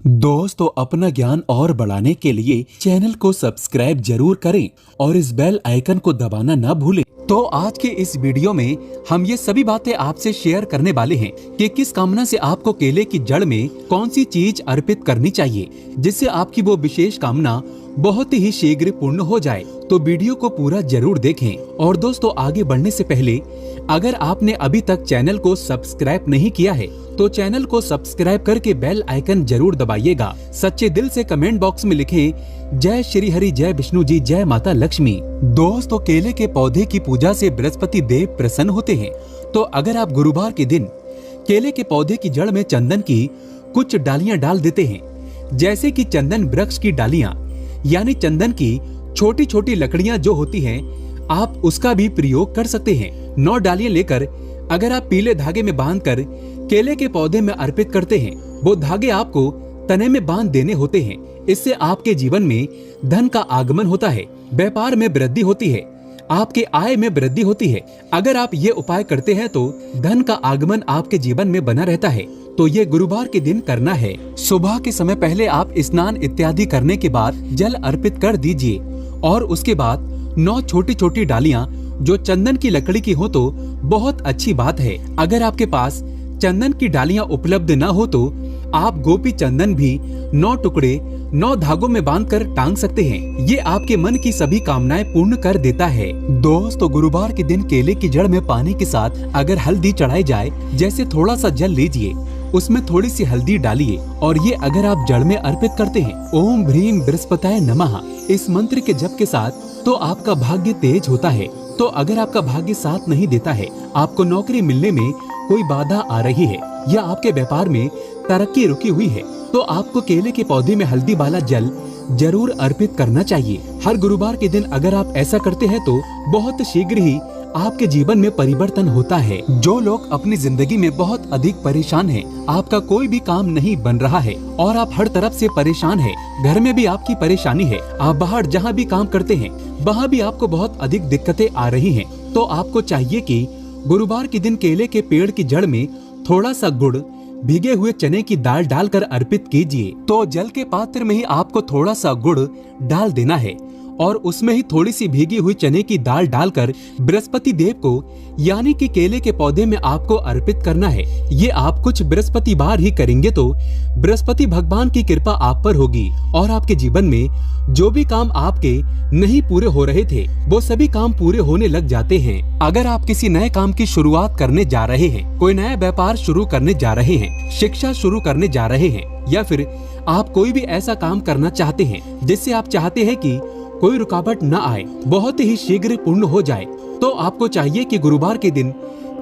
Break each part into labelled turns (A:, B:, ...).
A: दोस्तों, अपना ज्ञान और बढ़ाने के लिए चैनल को सब्सक्राइब जरूर करें और इस बेल आइकन को दबाना ना भूलें। तो आज के इस वीडियो में हम ये सभी बातें आपसे शेयर करने वाले हैं कि किस कामना से आपको केले की जड़ में कौन सी चीज अर्पित करनी चाहिए जिससे आपकी वो विशेष कामना बहुत ही शीघ्र पूर्ण हो जाए। तो वीडियो को पूरा जरूर देखें। और दोस्तों, आगे बढ़ने से पहले अगर आपने अभी तक चैनल को सब्सक्राइब नहीं किया है तो चैनल को सब्सक्राइब करके बेल आइकन जरूर दबाइएगा। सच्चे दिल से कमेंट बॉक्स में लिखें जय श्री हरि, जय विष्णु जी, जय माता लक्ष्मी। दोस्तों, केले के पौधे की पूजा से बृहस्पति देव प्रसन्न होते हैं। तो अगर आप गुरुवार के दिन केले के पौधे की जड़ में चंदन की कुछ डालियां डाल देते हैं, जैसे कि चंदन वृक्ष की डालियां यानी चंदन की छोटी छोटी लकड़ियां जो होती हैं, आप उसका भी प्रयोग कर सकते हैं। 9 डालियां लेकर अगर आप पीले धागे में बांधकर केले के पौधे में अर्पित करते हैं, वो धागे आपको तने में बांध देने होते हैं। इससे आपके जीवन में धन का आगमन होता है, व्यापार में वृद्धि होती है, आपके आय में वृद्धि होती है। अगर आप ये उपाय करते हैं तो धन का आगमन आपके जीवन में बना रहता है। तो ये गुरुवार के दिन करना है। सुबह के समय पहले आप स्नान इत्यादि करने के बाद जल अर्पित कर दीजिए और उसके बाद 9 छोटी छोटी डालियां जो चंदन की लकड़ी की हो तो बहुत अच्छी बात है। अगर आपके पास चंदन की डालियां उपलब्ध न हो तो आप गोपी चंदन भी 9 टुकड़े 9 धागों में बांधकर टांग सकते हैं। ये आपके मन की सभी कामनाएं पूर्ण कर देता है। दोस्तों, गुरुवार के दिन केले की जड़ में पानी के साथ अगर हल्दी चढ़ाई जाए, जैसे थोड़ा सा जल लीजिए, उसमें थोड़ी सी हल्दी डालिए और ये अगर आप जड़ में अर्पित करते हैं, ओम ह्रीम बृहस्पताय नमः, इस मंत्र के जप के साथ, तो आपका भाग्य तेज होता है। तो अगर आपका भाग्य साथ नहीं देता है, आपको नौकरी मिलने में कोई बाधा आ रही है या आपके व्यापार में तरक्की रुकी हुई है, तो आपको केले के पौधे में हल्दी वाला जल जरूर अर्पित करना चाहिए। हर गुरुवार के दिन अगर आप ऐसा करते हैं तो बहुत शीघ्र ही आपके जीवन में परिवर्तन होता है। जो लोग अपनी जिंदगी में बहुत अधिक परेशान हैं, आपका कोई भी काम नहीं बन रहा है और आप हर तरफ से परेशान हैं, घर में भी आपकी परेशानी है, आप बाहर जहां भी काम करते हैं वहां भी आपको बहुत अधिक दिक्कतें आ रही हैं, तो आपको चाहिए कि गुरुवार के दिन केले के पेड़ की जड़ में थोड़ा सा गुड़, भीगे हुए चने की दाल डालकर अर्पित कीजिए। तो जल के पात्र में ही आपको थोड़ा सा गुड़ डाल देना है और उसमें ही थोड़ी सी भीगी हुई चने की दाल डालकर बृहस्पति देव को यानी कि केले के पौधे में आपको अर्पित करना है। ये आप कुछ बृहस्पतिवार ही करेंगे तो बृहस्पति भगवान की कृपा आप पर होगी और आपके जीवन में जो भी काम आपके नहीं पूरे हो रहे थे, वो सभी काम पूरे होने लग जाते हैं। अगर आप किसी नए काम की शुरुआत करने जा रहे हैं, कोई नया व्यापार शुरू करने जा रहे हैं, शिक्षा शुरू करने जा रहे हैं, या फिर आप कोई भी ऐसा काम करना चाहते हैं जिससे आप चाहते हैं कि कोई रुकावट न आए, बहुत ही शीघ्र पूर्ण हो जाए, तो आपको चाहिए कि गुरुवार के दिन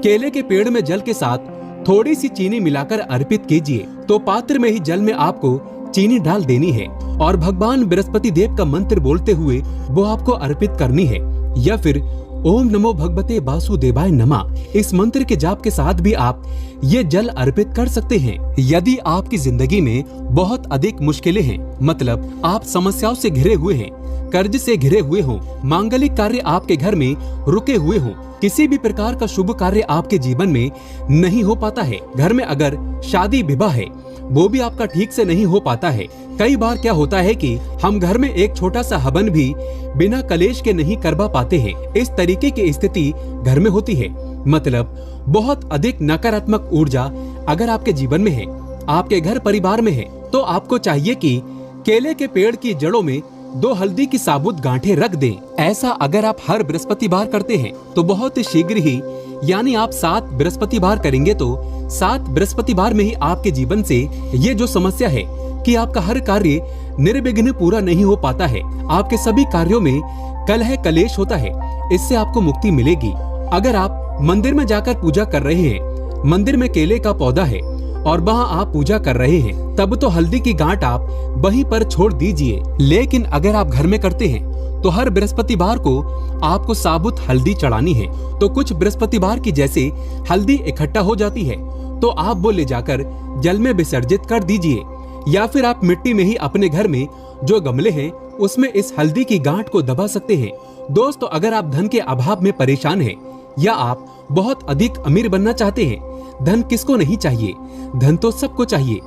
A: केले के पेड़ में जल के साथ थोड़ी सी चीनी मिलाकर अर्पित कीजिए। तो पात्र में ही जल में आपको चीनी डाल देनी है और भगवान बृहस्पति देव का मंत्र बोलते हुए वो आपको अर्पित करनी है, या फिर ओम नमो भगवते वासुदेवाय नमः, इस मंत्र के जाप के साथ भी आप ये जल अर्पित कर सकते हैं। यदि आपकी जिंदगी में बहुत अधिक मुश्किलें हैं, मतलब आप समस्याओं से घिरे हुए हैं, कर्ज से घिरे हुए हों, मांगलिक कार्य आपके घर में रुके हुए हों, किसी भी प्रकार का शुभ कार्य आपके जीवन में नहीं हो पाता है, घर में अगर शादी विवाह है वो भी आपका ठीक से नहीं हो पाता है। कई बार क्या होता है कि हम घर में एक छोटा सा हवन भी बिना कलेश के नहीं करवा पाते हैं। इस तरीके की स्थिति घर में होती है, मतलब बहुत अधिक नकारात्मक ऊर्जा अगर आपके जीवन में है, आपके घर परिवार में है, तो आपको चाहिए कि केले के पेड़ की जड़ों में 2 हल्दी की साबुत गांठें रख दें। ऐसा अगर आप हर बृहस्पतिवार करते हैं तो बहुत शीघ्र ही, यानी आप 7 बृहस्पतिवार करेंगे तो 7 बृहस्पतिवार में ही आपके जीवन से ये जो समस्या है कि आपका हर कार्य निर्विघ्न पूरा नहीं हो पाता है, आपके सभी कार्यों में कलह कलेश होता है, इससे आपको मुक्ति मिलेगी। अगर आप मंदिर में जाकर पूजा कर रहे हैं, मंदिर में केले का पौधा है और वहाँ आप पूजा कर रहे हैं, तब तो हल्दी की गांठ आप वहीं पर छोड़ दीजिए। लेकिन अगर आप घर में करते हैं तो हर बृहस्पतिवार को आपको साबुत हल्दी चढ़ानी है। तो कुछ बृहस्पतिवार की जैसे हल्दी इकट्ठा हो जाती है तो आप वो ले जाकर जल में विसर्जित कर दीजिए, या फिर आप मिट्टी में ही अपने घर में जो गमले हैं उसमें इस हल्दी की गांठ को दबा सकते हैं। दोस्तों, अगर आप धन के अभाव में परेशान हैं या आप बहुत अधिक अमीर बनना चाहते हैं, धन किसको नहीं चाहिए, धन तो सबको चाहिए,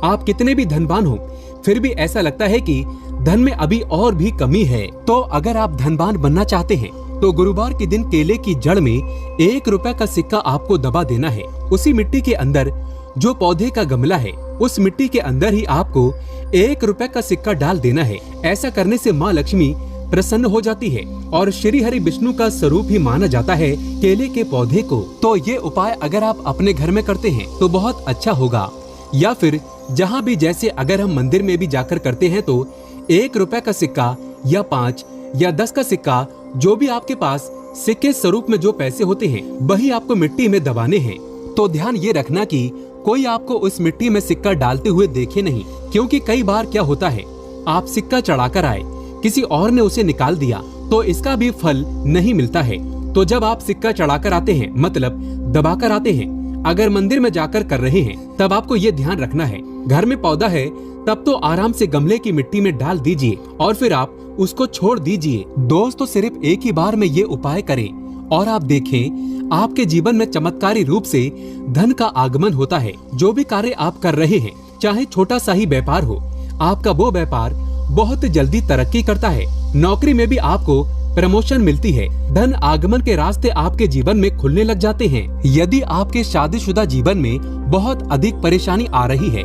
A: आप कितने भी धनवान हो फिर भी ऐसा लगता है कि धन में अभी और भी कमी है। तो अगर आप धनवान बनना चाहते हैं तो गुरुवार के दिन केले की जड़ में 1 रुपए का सिक्का आपको दबा देना है। उसी मिट्टी के अंदर जो पौधे का गमला है उस मिट्टी के अंदर ही आपको 1 रुपए का सिक्का डाल देना है। ऐसा करने से माँ लक्ष्मी प्रसन्न हो जाती है और श्री हरि विष्णु का स्वरूप ही माना जाता है केले के पौधे को। तो ये उपाय अगर आप अपने घर में करते हैं तो बहुत अच्छा होगा, या फिर जहाँ भी, जैसे अगर हम मंदिर में भी जाकर करते हैं तो 1 रुपए का सिक्का या 5 या 10 का सिक्का, जो भी आपके पास सिक्के स्वरूप में जो पैसे होते हैं वही आपको मिट्टी में दबाने हैं। तो ध्यान ये रखना कि कोई आपको उस मिट्टी में सिक्का डालते हुए देखे नहीं, क्योंकि कई बार क्या होता है आप सिक्का चढ़ाकर आए, किसी और ने उसे निकाल दिया तो इसका भी फल नहीं मिलता है। तो जब आप सिक्का चढ़ाकर आते हैं, मतलब दबाकर आते हैं, अगर मंदिर में जाकर कर रहे हैं तब आपको ये ध्यान रखना है, घर में पौधा है तब तो आराम से गमले की मिट्टी में डाल दीजिए और फिर आप उसको छोड़ दीजिए। दोस्तों सिर्फ एक ही बार में ये उपाय करें और आप देखें आपके जीवन में चमत्कारी रूप से धन का आगमन होता है। जो भी कार्य आप कर रहे हैं, चाहे छोटा सा ही व्यापार हो, आपका वो व्यापार बहुत जल्दी तरक्की करता है। नौकरी में भी आपको प्रमोशन मिलती है। धन आगमन के रास्ते आपके जीवन में खुलने लग जाते हैं। यदि आपके शादीशुदा जीवन में बहुत अधिक परेशानी आ रही है,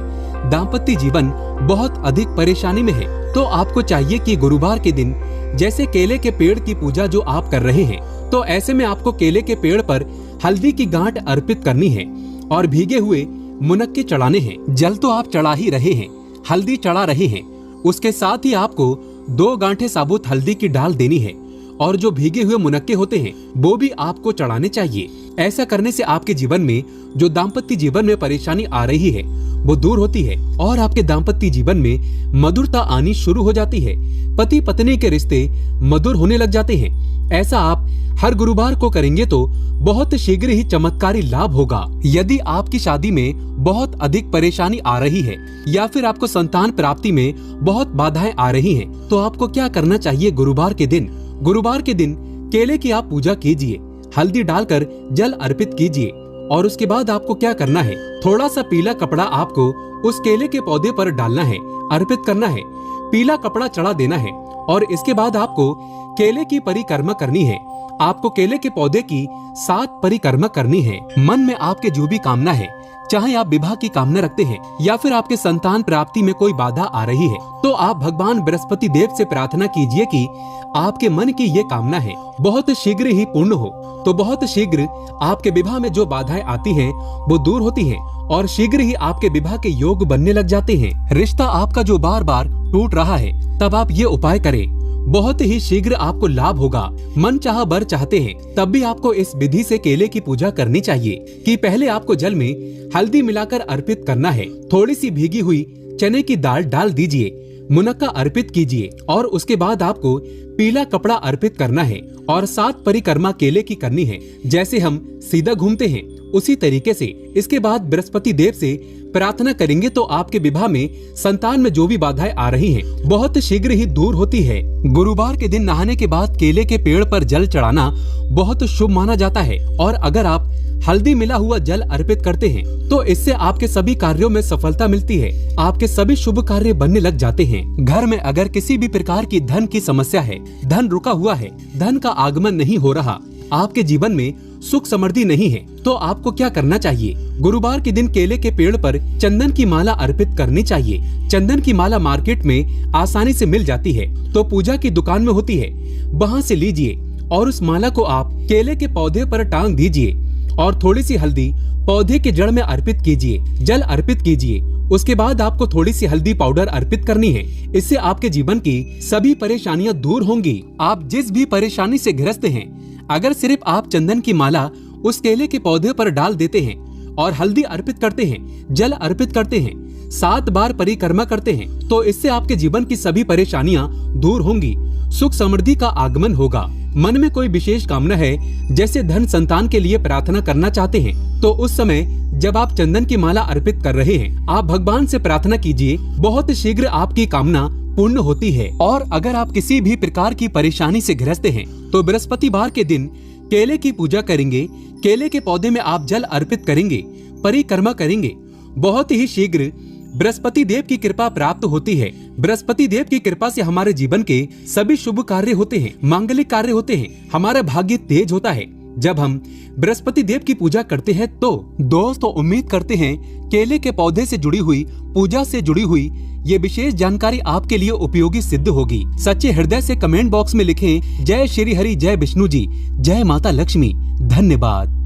A: दाम्पत्य जीवन बहुत अधिक परेशानी में है, तो आपको चाहिए कि गुरुवार के दिन जैसे केले के पेड़ की पूजा जो आप कर रहे हैं, तो ऐसे में आपको केले के पेड़ पर हल्दी की गांठ अर्पित करनी है और भीगे हुए मुनक्के चढ़ाने हैं। जल तो आप चढ़ा ही रहे हैं, हल्दी चढ़ा रहे हैं, उसके साथ ही आपको 2 गांठें साबुत हल्दी की डाल देनी है और जो भीगे हुए मुनक्के होते हैं वो भी आपको चढ़ाने चाहिए। ऐसा करने से आपके जीवन में जो दाम्पत्य जीवन में परेशानी आ रही है वो दूर होती है और आपके दाम्पत्य जीवन में मधुरता आनी शुरू हो जाती है। पति पत्नी के रिश्ते मधुर होने लग जाते हैं। ऐसा आप हर गुरुवार को करेंगे तो बहुत शीघ्र ही चमत्कारी लाभ होगा। यदि आपकी शादी में बहुत अधिक परेशानी आ रही है या फिर आपको संतान प्राप्ति में बहुत बाधाएं आ रही हैं, तो आपको क्या करना चाहिए? गुरुवार के दिन केले की आप पूजा कीजिए, हल्दी डालकर जल अर्पित कीजिए और उसके बाद आपको क्या करना है, थोड़ा सा पीला कपड़ा आपको उस केले के पौधे पर डालना है, अर्पित करना है, पीला कपड़ा चढ़ा देना है और इसके बाद आपको केले की परिक्रमा करनी है। आपको केले के पौधे की 7 परिक्रमा करनी है। मन में आपके जो भी कामना है, चाहे आप विवाह की कामना रखते हैं या फिर आपके संतान प्राप्ति में कोई बाधा आ रही है, तो आप भगवान बृहस्पति देव से प्रार्थना कीजिए कि आपके मन की ये कामना है बहुत शीघ्र ही पूर्ण हो। तो बहुत शीघ्र आपके विवाह में जो बाधाएं आती हैं वो दूर होती हैं और शीघ्र ही आपके विवाह के योग बनने लग जाते हैं। रिश्ता आपका जो बार बार टूट रहा है, तब आप ये उपाय करें, बहुत ही शीघ्र आपको लाभ होगा। मन चाहा वर चाहते हैं, तब भी आपको इस विधि से केले की पूजा करनी चाहिए कि पहले आपको जल में हल्दी मिलाकर अर्पित करना है, थोड़ी सी भीगी हुई चने की दाल डाल दीजिए, मुनक्का अर्पित कीजिए और उसके बाद आपको पीला कपड़ा अर्पित करना है और 7 परिक्रमा केले की करनी है। जैसे हम सीधा घूमते हैं उसी तरीके से इसके बाद बृहस्पति देव से प्रार्थना करेंगे तो आपके विवाह में संतान में जो भी बाधाएं आ रही हैं बहुत शीघ्र ही दूर होती है। गुरुवार के दिन नहाने के बाद केले के पेड़ पर जल चढ़ाना बहुत शुभ माना जाता है और अगर आप हल्दी मिला हुआ जल अर्पित करते हैं तो इससे आपके सभी कार्यों में सफलता मिलती है, आपके सभी शुभ कार्य बनने लग जाते हैं। घर में अगर किसी भी प्रकार की धन की समस्या है, धन रुका हुआ है, धन का आगमन नहीं हो रहा, आपके जीवन में सुख समृद्धि नहीं है, तो आपको क्या करना चाहिए? गुरुवार के दिन केले के पेड़ पर चंदन की माला अर्पित करनी चाहिए। चंदन की माला मार्केट में आसानी से मिल जाती है, तो पूजा की दुकान में होती है, वहाँ से लीजिए और उस माला को आप केले के पौधे पर टांग दीजिए और थोड़ी सी हल्दी पौधे के जड़ में अर्पित कीजिए, जल अर्पित कीजिए। उसके बाद आपको थोड़ी सी हल्दी पाउडर अर्पित करनी है। इससे आपके जीवन की सभी परेशानियां दूर होंगी। आप जिस भी परेशानी से ग्रस्त हैं, अगर सिर्फ आप चंदन की माला उस केले के पौधे पर डाल देते हैं और हल्दी अर्पित करते हैं, जल अर्पित करते हैं, 7 बार परिक्रमा करते हैं, तो इससे आपके जीवन की सभी परेशानियां दूर होंगी, सुख समृद्धि का आगमन होगा। मन में कोई विशेष कामना है, जैसे धन संतान के लिए प्रार्थना करना चाहते हैं, तो उस समय जब आप चंदन की माला अर्पित कर रहे हैं, आप भगवान से प्रार्थना कीजिए, बहुत शीघ्र आपकी कामना पूर्ण होती है। और अगर आप किसी भी प्रकार की परेशानी से ग्रस्त हैं, तो बृहस्पतिवार के दिन केले की पूजा करेंगे, केले के पौधे में आप जल अर्पित करेंगे, परिक्रमा करेंगे, बहुत ही शीघ्र बृहस्पति देव की कृपा प्राप्त होती है। बृहस्पति देव की कृपा से हमारे जीवन के सभी शुभ कार्य होते हैं, मांगलिक कार्य होते हैं, हमारा भाग्य तेज होता है जब हम बृहस्पति देव की पूजा करते हैं। तो दोस्तों उम्मीद करते हैं केले के पौधे से जुड़ी हुई पूजा से जुड़ी हुई ये विशेष जानकारी आपके लिए उपयोगी सिद्ध होगी। सच्चे हृदय से कमेंट बॉक्स में लिखें जय श्री हरि, जय विष्णु जी, जय माता लक्ष्मी। धन्यवाद।